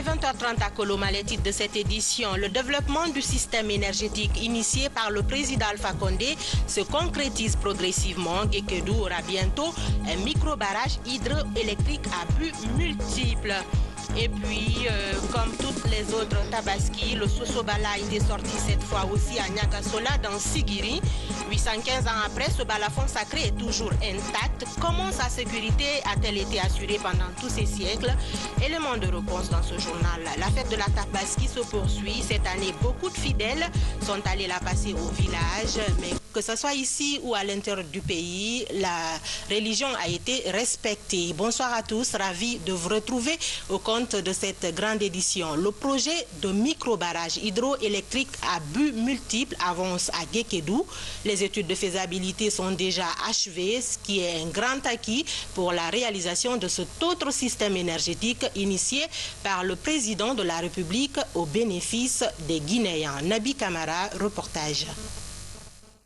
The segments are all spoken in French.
est 20h30 à Koloma, les titres de cette édition. Le développement du système énergétique initié par le président Alpha Condé se concrétise progressivement. Guékédou aura bientôt un micro-barrage hydroélectrique à but multiple. Et puis, comme toutes les autres Tabaski, le Sosobala a été sorti cette fois aussi à Niagasola dans Sigiri. 815 ans après, ce balafon sacré est toujours intact. Comment sa sécurité a-t-elle été assurée pendant tous ces siècles? Élément de réponse dans ce journal. La fête de la Tabaski se poursuit. Cette année, beaucoup de fidèles sont allés la passer au village. Mais que ce soit ici ou à l'intérieur du pays, la religion a été respectée. Bonsoir à tous, ravi de vous retrouver au compte de cette grande édition. Le projet de micro-barrage hydroélectrique à but multiple avance à Guékédou. Les études de faisabilité sont déjà achevées, ce qui est un grand acquis pour la réalisation de cet autre système énergétique initié par le président de la République au bénéfice des Guinéens. Nabi Kamara, reportage.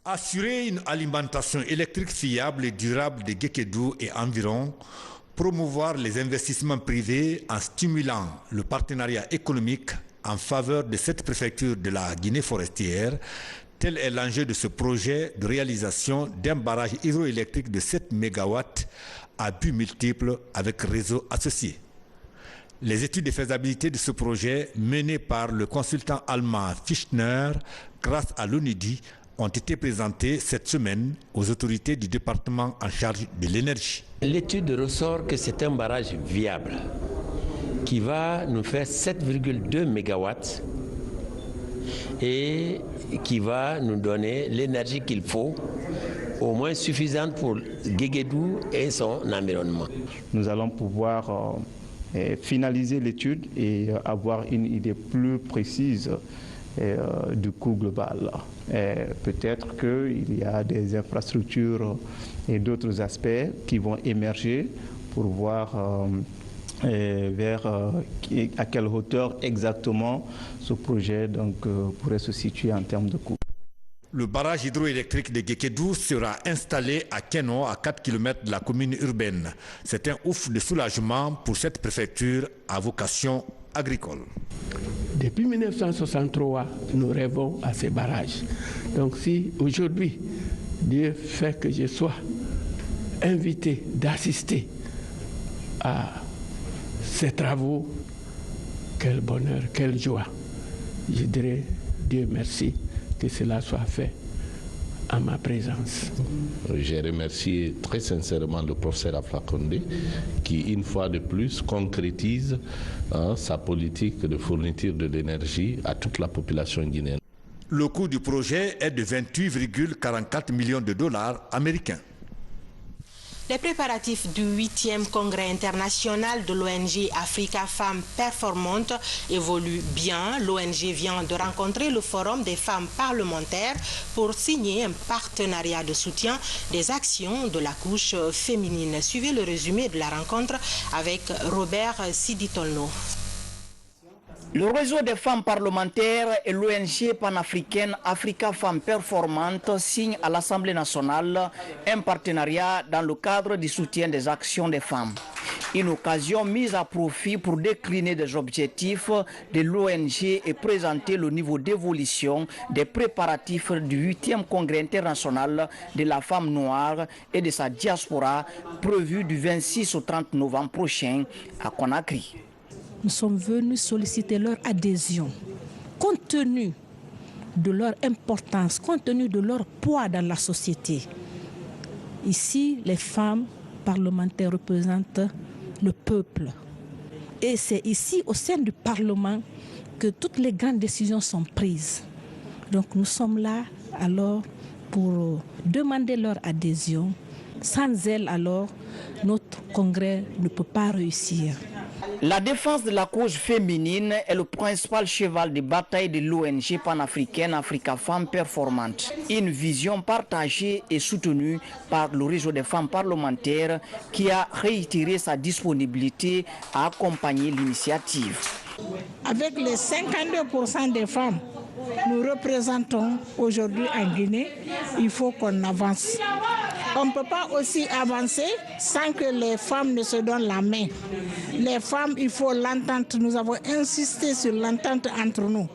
Assurer une alimentation électrique fiable et durable de Guékédou et environ, promouvoir les investissements privés en stimulant le partenariat économique en faveur de cette préfecture de la Guinée forestière, tel est l'enjeu de ce projet de réalisation d'un barrage hydroélectrique de 7 MW à but multiple avec réseau associé. Les études de faisabilité de ce projet menées par le consultant allemand Fichtner grâce à l'ONUDI ont été présentées cette semaine aux autorités du département en charge de l'énergie. L'étude ressort que c'est un barrage viable qui va nous faire 7,2 MW et qui va nous donner l'énergie qu'il faut, au moins suffisante pour Guékédou et son environnement. Nous allons pouvoir finaliser l'étude et avoir une idée plus précise du coût global. Peut-être qu'il y a des infrastructures et d'autres aspects qui vont émerger pour voir à quelle hauteur exactement ce projet pourrait se situer en termes de coût. Le barrage hydroélectrique de Guékédou sera installé à Keno, à 4 km de la commune urbaine. C'est un ouf de soulagement pour cette préfecture à vocation agricole. Depuis 1963, nous rêvons à ces barrages. Donc si aujourd'hui, Dieu fait que je sois invité d'assister à ces travaux, quel bonheur, quelle joie. Je dirais Dieu merci que cela soit fait à ma présence. J'ai remercié très sincèrement le professeur Alpha Condé qui, une fois de plus, concrétise sa politique de fourniture de l'énergie à toute la population guinéenne. Le coût du projet est de 28,44 millions de dollars américains. Les préparatifs du 8e congrès international de l'ONG Africa Femmes Performantes évoluent bien. L'ONG vient de rencontrer le Forum des femmes parlementaires pour signer un partenariat de soutien des actions de la couche féminine. Suivez le résumé de la rencontre avec Robert Siditolno. Le réseau des femmes parlementaires et l'ONG panafricaine Africa Femmes Performantes signent à l'Assemblée nationale un partenariat dans le cadre du soutien des actions des femmes. Une occasion mise à profit pour décliner des objectifs de l'ONG et présenter le niveau d'évolution des préparatifs du 8e congrès international de la femme noire et de sa diaspora prévu du 26 au 30 novembre prochain à Conakry. Nous sommes venus solliciter leur adhésion, compte tenu de leur importance, compte tenu de leur poids dans la société. Ici, les femmes parlementaires représentent le peuple. Et c'est ici, au sein du Parlement, que toutes les grandes décisions sont prises. Donc nous sommes là alors pour demander leur adhésion. Sans elles, alors, notre congrès ne peut pas réussir. La défense de la cause féminine est le principal cheval de bataille de l'ONG panafricaine Africa Femmes Performantes. Une vision partagée et soutenue par le réseau des femmes parlementaires qui a réitéré sa disponibilité à accompagner l'initiative. Avec les 52% des femmes nous représentons aujourd'hui en Guinée, il faut qu'on avance. On ne peut pas aussi avancer sans que les femmes ne se donnent la main. Les femmes, il faut l'entente. Nous avons insisté sur l'entente entre nous.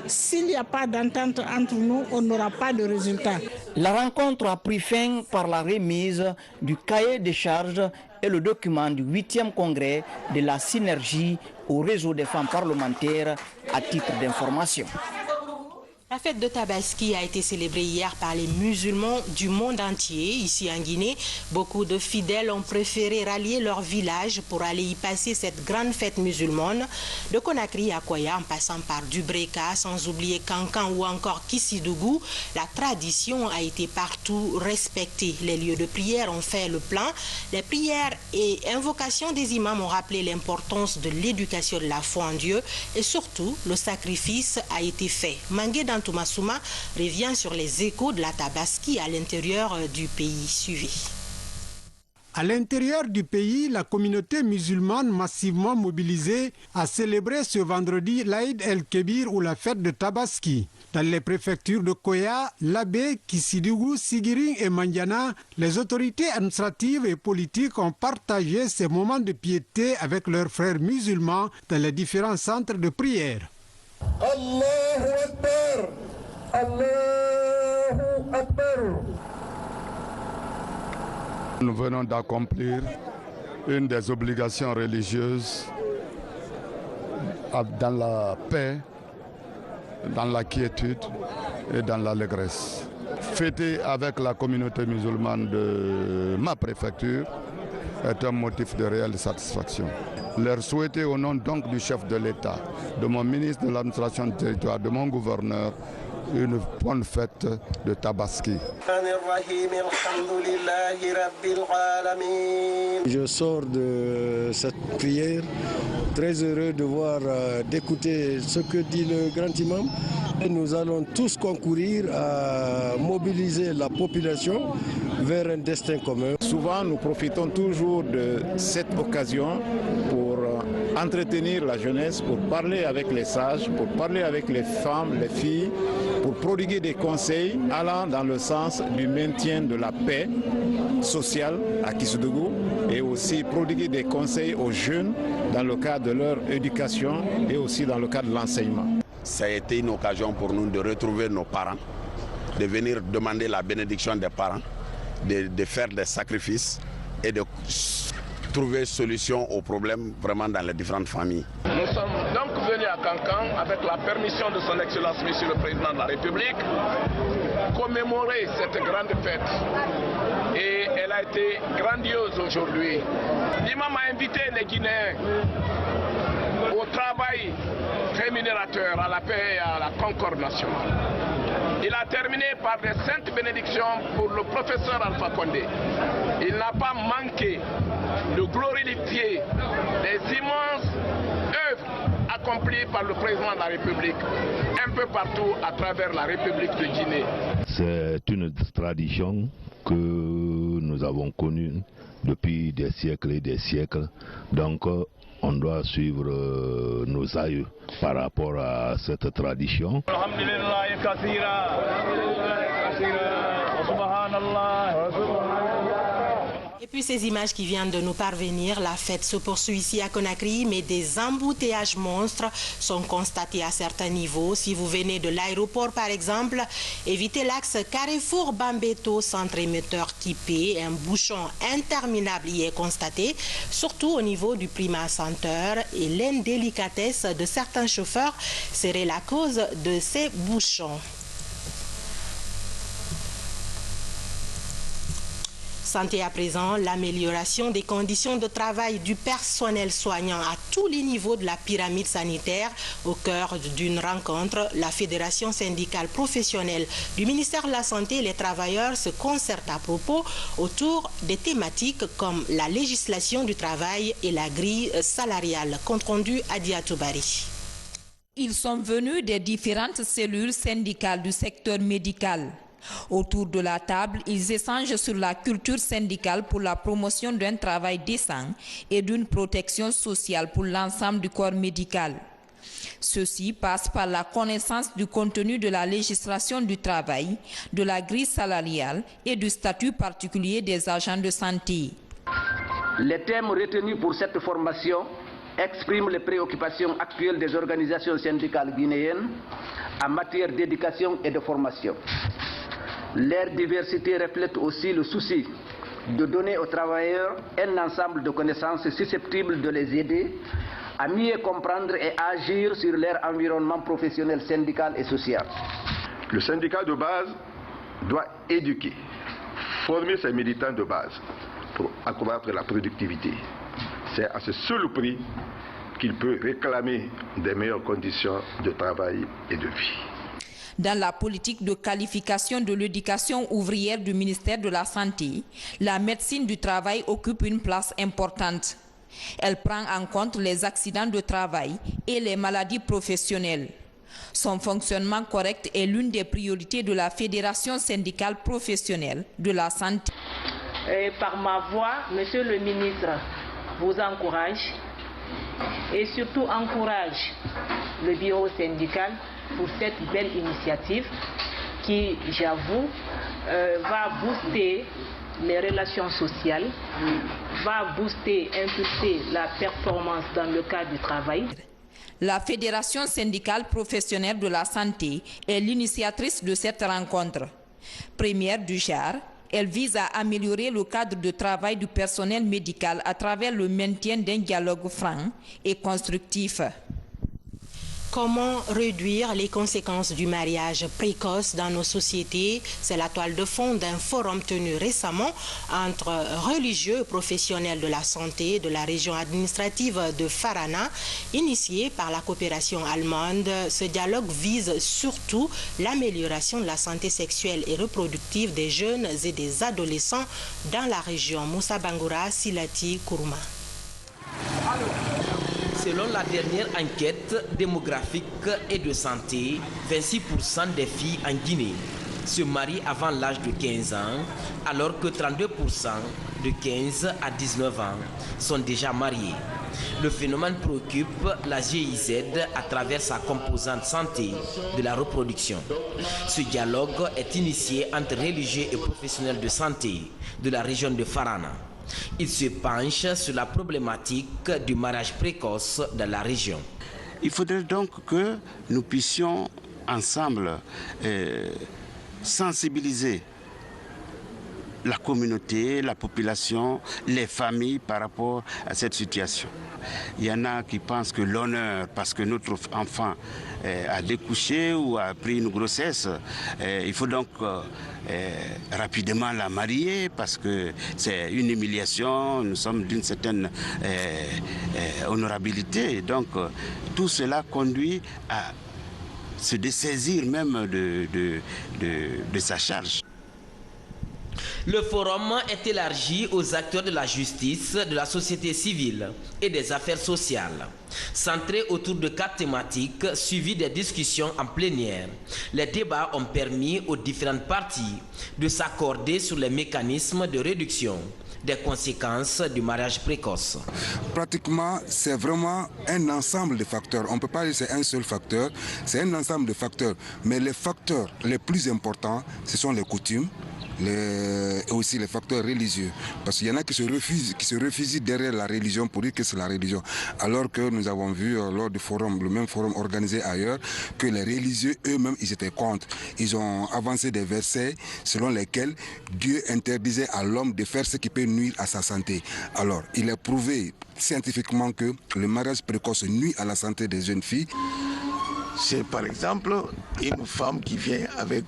S'il n'y a pas d'entente entre nous, on n'aura pas de résultat. La rencontre a pris fin par la remise du cahier des charges et le document du 8e congrès de la synergie au réseau des femmes parlementaires à titre d'information. La fête de Tabaski a été célébrée hier par les musulmans du monde entier. Ici en Guinée, beaucoup de fidèles ont préféré rallier leur village pour aller y passer cette grande fête musulmane. De Conakry à Koya, en passant par Dubreka, sans oublier Kankan ou encore Kissidougou, la tradition a été partout respectée. Les lieux de prière ont fait le plein. Les prières et invocations des imams ont rappelé l'importance de l'éducation de la foi en Dieu et surtout, le sacrifice a été fait. Toumassouma revient sur les échos de la Tabaski à l'intérieur du pays. Suivi. À l'intérieur du pays, la communauté musulmane massivement mobilisée a célébré ce vendredi l'Aïd el-Kébir ou la fête de Tabaski. Dans les préfectures de Koya, Labé, Kissidougou, Sigiring et Mandiana, les autorités administratives et politiques ont partagé ces moments de piété avec leurs frères musulmans dans les différents centres de prière. Allahu Akbar, Allahu Akbar. Nous venons d'accomplir une des obligations religieuses dans la paix, dans la quiétude et dans l'allégresse. Fêter avec la communauté musulmane de ma préfecture est un motif de réelle satisfaction. Leur souhaiter au nom donc du chef de l'État, de mon ministre de l'administration du territoire, de mon gouverneur, une bonne fête de Tabaski. Je sors de cette prière très heureux de voir, d'écouter ce que dit le grand imam. Et nous allons tous concourir à mobiliser la population vers un destin commun. Souvent, nous profitons toujours de cette occasion pour entretenir la jeunesse, pour parler avec les sages, pour parler avec les femmes, les filles, pour prodiguer des conseils allant dans le sens du maintien de la paix sociale à Kissidougou et aussi prodiguer des conseils aux jeunes dans le cadre de leur éducation et aussi dans le cadre de l'enseignement. Ça a été une occasion pour nous de retrouver nos parents, de venir demander la bénédiction des parents, de faire des sacrifices et de trouver solution aux problèmes vraiment dans les différentes familles. Nous sommes donc venus à Kankan avec la permission de son Excellence Monsieur le Président de la République commémorer cette grande fête. Et elle a été grandiose aujourd'hui. L'imam a invité les Guinéens au travail rémunérateur, à la paix et à la concorde nationale. Il a terminé par des saintes bénédictions pour le professeur Alpha Condé. Il n'a pas manqué de glorifier les immenses œuvres accomplies par le président de la République un peu partout à travers la République de Guinée. C'est une tradition que nous avons connue depuis des siècles et des siècles. Donc, on doit suivre nos aïeux par rapport à cette tradition. Et puis ces images qui viennent de nous parvenir, la fête se poursuit ici à Conakry, mais des embouteillages monstres sont constatés à certains niveaux. Si vous venez de l'aéroport par exemple, évitez l'axe Carrefour Bambeto, centre émetteur Kipé. Un bouchon interminable y est constaté, surtout au niveau du Prima Center, et l'indélicatesse de certains chauffeurs serait la cause de ces bouchons. Santé à présent, l'amélioration des conditions de travail du personnel soignant à tous les niveaux de la pyramide sanitaire. Au cœur d'une rencontre, la Fédération syndicale professionnelle du ministère de la Santé et les travailleurs se concertent à propos autour des thématiques comme la législation du travail et la grille salariale. Compte rendu à Diatoubari. Ils sont venus des différentes cellules syndicales du secteur médical. Autour de la table, ils échangent sur la culture syndicale pour la promotion d'un travail décent et d'une protection sociale pour l'ensemble du corps médical. Ceci passe par la connaissance du contenu de la législation du travail, de la grille salariale et du statut particulier des agents de santé. Les thèmes retenus pour cette formation expriment les préoccupations actuelles des organisations syndicales guinéennes en matière d'éducation et de formation. Leur diversité reflète aussi le souci de donner aux travailleurs un ensemble de connaissances susceptibles de les aider à mieux comprendre et agir sur leur environnement professionnel, syndical et social. Le syndicat de base doit éduquer, former ses militants de base pour accroître la productivité. C'est à ce seul prix qu'il peut réclamer des meilleures conditions de travail et de vie. Dans la politique de qualification de l'éducation ouvrière du ministère de la Santé, la médecine du travail occupe une place importante. Elle prend en compte les accidents de travail et les maladies professionnelles. Son fonctionnement correct est l'une des priorités de la Fédération syndicale professionnelle de la santé. Et par ma voix, Monsieur le ministre vous encourage et surtout encourage le bureau syndical pour cette belle initiative qui, j'avoue, va booster les relations sociales, va booster, impulser la performance dans le cadre du travail. La Fédération syndicale professionnelle de la santé est l'initiatrice de cette rencontre. Première du genre, elle vise à améliorer le cadre de travail du personnel médical à travers le maintien d'un dialogue franc et constructif. Comment réduire les conséquences du mariage précoce dans nos sociétés? C'est la toile de fond d'un forum tenu récemment entre religieux et professionnels de la santé de la région administrative de Farana, initié par la coopération allemande. Ce dialogue vise surtout l'amélioration de la santé sexuelle et reproductive des jeunes et des adolescents dans la région. Moussa Bangoura, Silati, Kourouma. Selon la dernière enquête démographique et de santé, 26% des filles en Guinée se marient avant l'âge de 15 ans, alors que 32% de 15 à 19 ans sont déjà mariés. Le phénomène préoccupe la GIZ à travers sa composante santé de la reproduction. Ce dialogue est initié entre religieux et professionnels de santé de la région de Farana. Il se penche sur la problématique du mariage précoce dans la région. Il faudrait donc que nous puissions ensemble sensibiliser la communauté, la population, les familles par rapport à cette situation. Il y en a qui pensent que l'honneur, parce que notre enfant a découché ou a pris une grossesse, il faut donc rapidement la marier parce que c'est une humiliation, nous sommes d'une certaine honorabilité. Donc tout cela conduit à se dessaisir même de sa charge. Le forum est élargi aux acteurs de la justice, de la société civile et des affaires sociales. Centré autour de 4 thématiques suivies des discussions en plénière, les débats ont permis aux différentes parties de s'accorder sur les mécanismes de réduction des conséquences du mariage précoce. Pratiquement, c'est vraiment un ensemble de facteurs. On ne peut pas dire que c'est un seul facteur, c'est un ensemble de facteurs. Mais les facteurs les plus importants, ce sont les coutumes, et aussi les facteurs religieux. Parce qu'il y en a qui se refusent derrière la religion pour dire que c'est la religion. Alors que nous avons vu lors du forum, le même forum organisé ailleurs, que les religieux eux-mêmes, ils étaient contre. Ils ont avancé des versets selon lesquels Dieu interdisait à l'homme de faire ce qui peut nuire à sa santé. Alors, il est prouvé scientifiquement que le mariage précoce nuit à la santé des jeunes filles. C'est par exemple une femme qui vient avec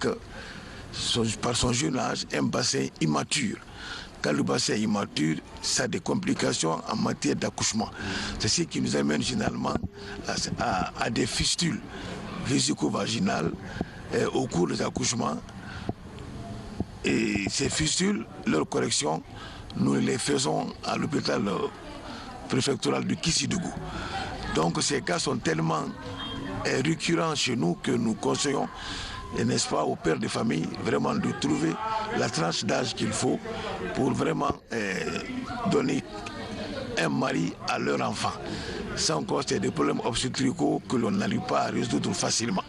par son jeune âge, un bassin immature. Quand le bassin est immature, ça a des complications en matière d'accouchement. C'est ce qui nous amène généralement à des fistules vésico-vaginales au cours des accouchements. Et ces fistules, leur correction, nous les faisons à l'hôpital préfectoral de Kissidougou. Donc ces cas sont tellement récurrents chez nous que nous conseillons, n'est-ce pas, aux pères de famille, vraiment de trouver la tranche d'âge qu'il faut pour vraiment donner un mari à leur enfant. Ça encore, c'est des problèmes obstétricaux que l'on n'arrive pas à résoudre facilement.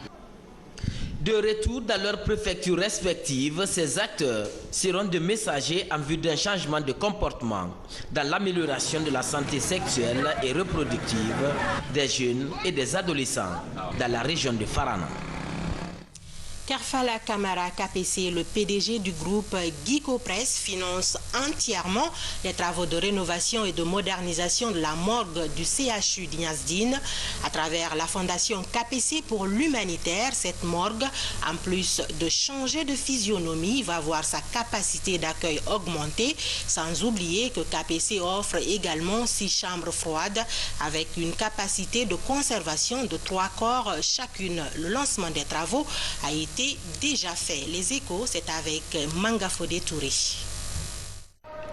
De retour dans leurs préfectures respectives, ces acteurs seront des messagers en vue d'un changement de comportement dans l'amélioration de la santé sexuelle et reproductive des jeunes et des adolescents dans la région de Farana. Kerfala Kamara KPC, le PDG du groupe Guicopress, finance entièrement les travaux de rénovation et de modernisation de la morgue du CHU d'Ignazdine. À travers la fondation KPC pour l'humanitaire, cette morgue, en plus de changer de physionomie, va voir sa capacité d'accueil augmenter, sans oublier que KPC offre également 6 chambres froides avec une capacité de conservation de 3 corps chacune. Le lancement des travaux a été déjà fait. Les échos, c'est avec Mangafodé Touré.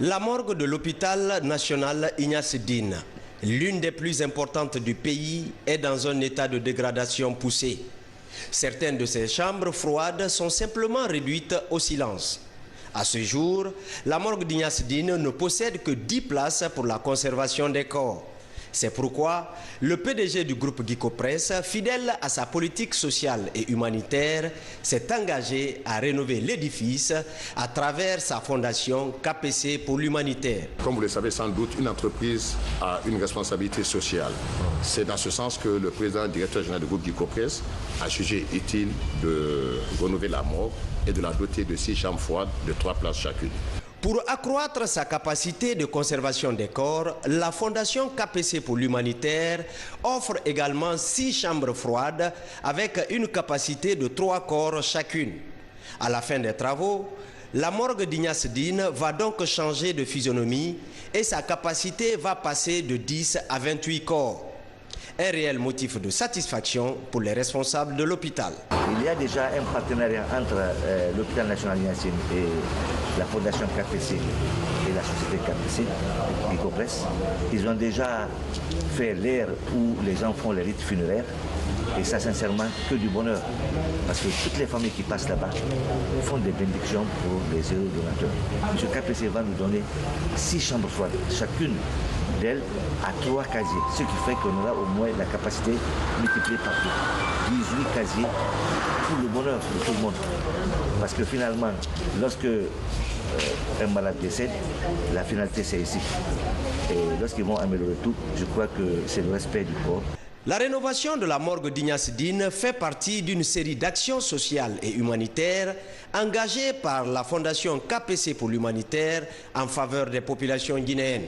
La morgue de l'hôpital national Ignazdine, l'une des plus importantes du pays, est dans un état de dégradation poussée. Certaines de ces chambres froides sont simplement réduites au silence. À ce jour, la morgue d'Ignazdine ne possède que 10 places pour la conservation des corps. C'est pourquoi le PDG du groupe Guicopress, fidèle à sa politique sociale et humanitaire, s'est engagé à rénover l'édifice à travers sa fondation KPC pour l'humanitaire. Comme vous le savez sans doute, une entreprise a une responsabilité sociale. C'est dans ce sens que le président directeur général du groupe Guicopress a jugé utile de renouveler la morgue et de la doter de 6 chambres froides de 3 places chacune. Pour accroître sa capacité de conservation des corps, la Fondation KPC pour l'humanitaire offre également 6 chambres froides avec une capacité de 3 corps chacune. À la fin des travaux, la morgue d'Ignazdine va donc changer de physionomie et sa capacité va passer de 10 à 28 corps. Un réel motif de satisfaction pour les responsables de l'hôpital. Il y a déjà un partenariat entre l'hôpital national d'Ignazdine et la fondation KPC et la société KPC, Guicopress. Ils ont déjà fait l'ère où les gens font les rites funéraires. Et ça, sincèrement, que du bonheur. Parce que toutes les familles qui passent là-bas font des bénédictions pour les heureux donateurs. M. KPC va nous donner 6 chambres froides. Chacune d'elles a 3 casiers. Ce qui fait qu'on aura au moins la capacité multipliée par 2. 18 casiers pour le bonheur de tout le monde. Parce que finalement, lorsque un malade décède, la finalité c'est ici. Et lorsqu'ils vont améliorer tout, je crois que c'est le respect du corps. La rénovation de la morgue d'Ignazdine fait partie d'une série d'actions sociales et humanitaires engagées par la Fondation KPC pour l'humanitaire en faveur des populations guinéennes.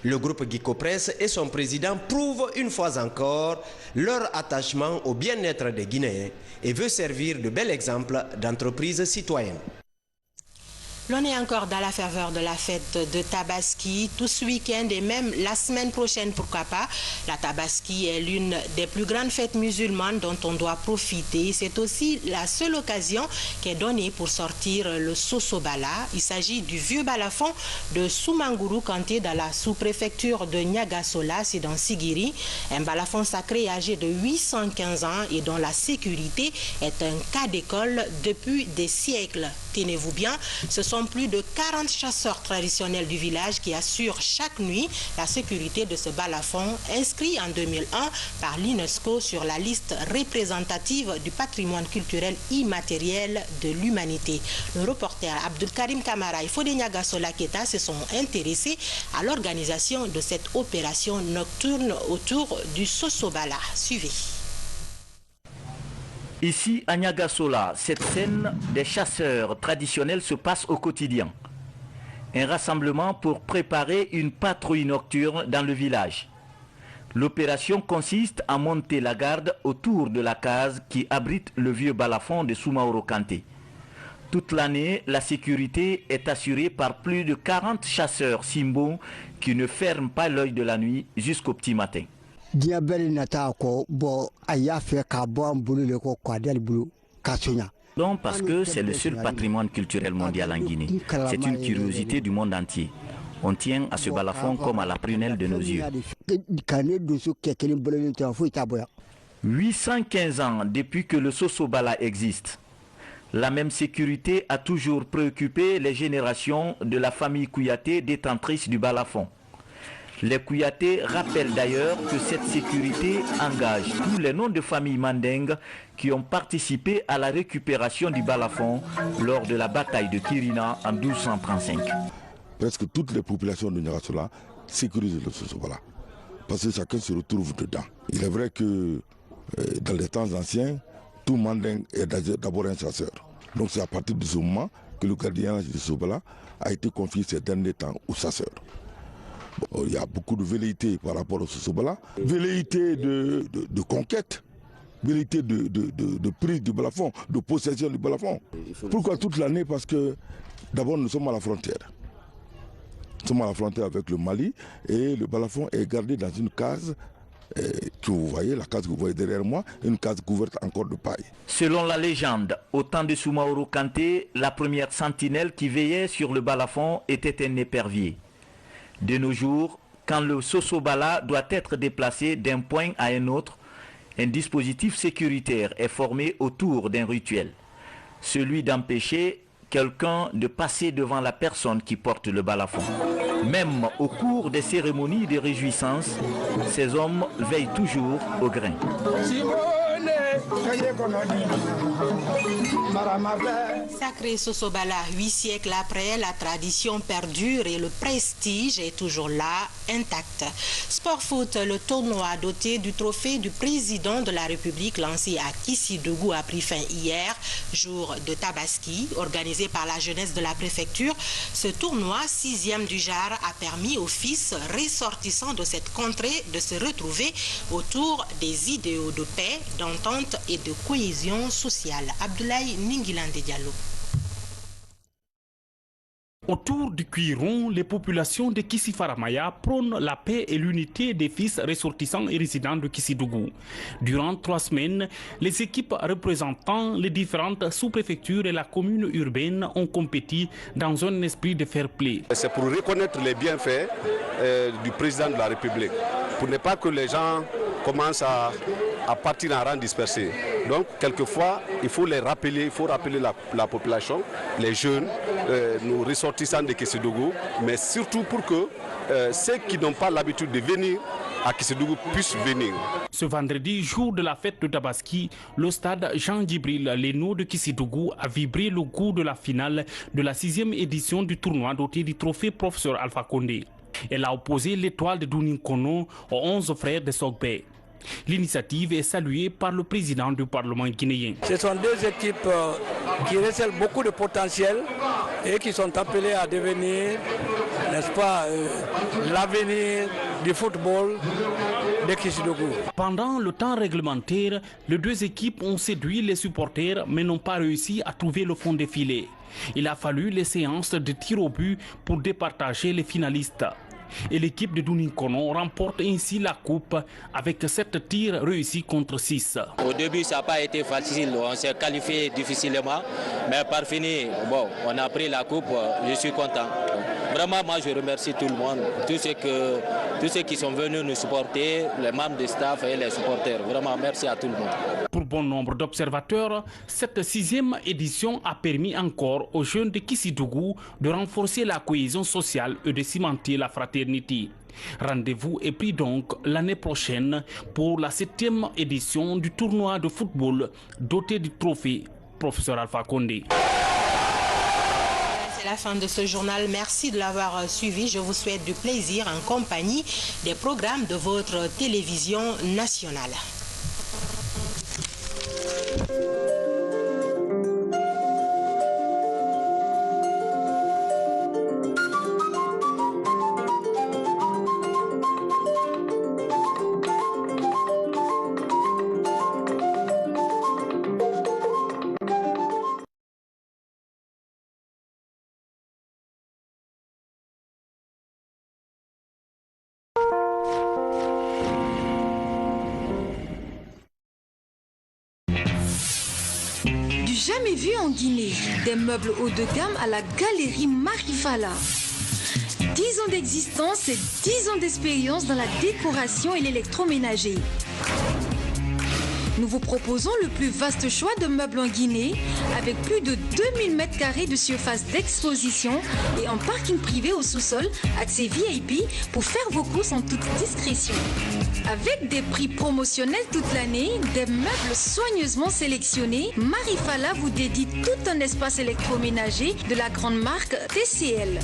Le groupe Guicopress et son président prouvent une fois encore leur attachement au bien-être des Guinéens et veut servir de bel exemple d'entreprise citoyenne. L'on est encore dans la ferveur de la fête de Tabaski, tout ce week-end et même la semaine prochaine, pourquoi pas. La Tabaski est l'une des plus grandes fêtes musulmanes dont on doit profiter. C'est aussi la seule occasion qui est donnée pour sortir le Sosobala. Il s'agit du vieux balafon de Soumanguru Kanté dans la sous-préfecture de Niagasola, c'est dans Sigiri. Un balafon sacré âgé de 815 ans et dont la sécurité est un cas d'école depuis des siècles. Tenez-vous bien, ce sont plus de 40 chasseurs traditionnels du village qui assurent chaque nuit la sécurité de ce balafon, inscrit en 2001 par l'UNESCO sur la liste représentative du patrimoine culturel immatériel de l'humanité. Le reporter Abdulkarim Kamara et Fodé Niagasola Keta se sont intéressés à l'organisation de cette opération nocturne autour du Sosobala. Suivez. Ici, à Niagasola, cette scène des chasseurs traditionnels se passe au quotidien. Un rassemblement pour préparer une patrouille nocturne dans le village. L'opération consiste à monter la garde autour de la case qui abrite le vieux balafon de Soumaoro Kanté. Toute l'année, la sécurité est assurée par plus de 40 chasseurs Simbo qui ne ferment pas l'œil de la nuit jusqu'au petit matin. Non, parce que c'est le seul patrimoine culturel mondial en Guinée. C'est une curiosité du monde entier. On tient à ce balafon comme à la prunelle de nos yeux. 815 ans depuis que le Sosobala existe. La même sécurité a toujours préoccupé les générations de la famille Kouyaté détentrice du balafon. Les Kouyaté rappellent d'ailleurs que cette sécurité engage tous les noms de familles mandingues qui ont participé à la récupération du balafon lors de la bataille de Kirina en 1235. Presque toutes les populations de Niarasola sécurisent le Sosobala, parce que chacun se retrouve dedans. Il est vrai que dans les temps anciens, tout mandingue est d'abord un chasseur. Donc c'est à partir de ce moment que le gardiennage de Sosobala a été confié ces derniers temps aux chasseurs. Bon, il y a beaucoup de velléités par rapport au Sosobala, velléités de conquête, velléités de prise du balafon, de possession du balafon. Pourquoi toute l'année? Parce que d'abord nous sommes à la frontière. Nous sommes à la frontière avec le Mali et le balafon est gardé dans une case que vous voyez, la case que vous voyez derrière moi, une case couverte encore de paille. Selon la légende, au temps de Soumaoro Kanté, la première sentinelle qui veillait sur le balafon était un épervier. De nos jours, quand le Sosobala doit être déplacé d'un point à un autre, un dispositif sécuritaire est formé autour d'un rituel. Celui d'empêcher quelqu'un de passer devant la personne qui porte le balafon. Même au cours des cérémonies de réjouissance, ces hommes veillent toujours au grain. Sacré Sosobala, 8 siècles après, la tradition perdure et le prestige est toujours là, intact. Sport foot, le tournoi doté du trophée du président de la République lancé à Kissidougou a pris fin hier, jour de Tabaski, organisé par la jeunesse de la préfecture. Ce tournoi, 6e du genre, a permis aux fils ressortissants de cette contrée de se retrouver autour des idéaux de paix, d'entente et de cohésion sociale. Abdoulaye Ningilande Diallo. Autour du Cuiron, les populations de Kissifaramaya prônent la paix et l'unité des fils ressortissants et résidents de Kissidougou. Durant 3 semaines, les équipes représentant les différentes sous-préfectures et la commune urbaine ont compéti dans un esprit de fair play. C'est pour reconnaître les bienfaits du président de la République, pour ne pas que les gens commencent à partir en rang dispersé. Donc, quelquefois, il faut les rappeler, il faut rappeler la population, les jeunes, nos ressortissants de Kissidougou, mais surtout pour que ceux qui n'ont pas l'habitude de venir à Kissidougou puissent venir. Ce vendredi, jour de la fête de Tabaski, le stade Jean-Djibril Leno de Kissidougou a vibré le goût de la finale de la 6e édition du tournoi doté du trophée Professeur Alpha Condé. Elle a opposé l'étoile de Duninkono aux 11 frères de Sogbe. L'initiative est saluée par le président du Parlement guinéen. Ce sont 2 équipes qui recèlent beaucoup de potentiel et qui sont appelées à devenir, n'est-ce pas, l'avenir du football de Kissidougou. Pendant le temps réglementaire, les 2 équipes ont séduit les supporters mais n'ont pas réussi à trouver le fond des filets. Il a fallu les séances de tir au but pour départager les finalistes. Et l'équipe de Duninkono remporte ainsi la coupe avec 7 tirs réussis contre 6. Au début, ça n'a pas été facile, on s'est qualifié difficilement, mais par fini, bon, on a pris la coupe, je suis content. Vraiment, moi je remercie tout le monde, tous ceux qui sont venus nous supporter, les membres du staff et les supporters. Vraiment, merci à tout le monde. Pour bon nombre d'observateurs, cette 6e édition a permis encore aux jeunes de Kissidougou de renforcer la cohésion sociale et de cimenter la fraternité. Rendez-vous est pris donc l'année prochaine pour la 7e édition du tournoi de football doté du trophée Professeur Alpha Condé. C'est la fin de ce journal. Merci de l'avoir suivi. Je vous souhaite du plaisir en compagnie des programmes de votre télévision nationale. Jamais vu en Guinée, des meubles haut de gamme à la galerie Marifala. 10 ans d'existence et 10 ans d'expérience dans la décoration et l'électroménager. Nous vous proposons le plus vaste choix de meubles en Guinée avec plus de 2000 m² de surface d'exposition et un parking privé au sous-sol, accès VIP pour faire vos courses en toute discrétion. Avec des prix promotionnels toute l'année, des meubles soigneusement sélectionnés, Marifala vous dédie tout un espace électroménager de la grande marque TCL.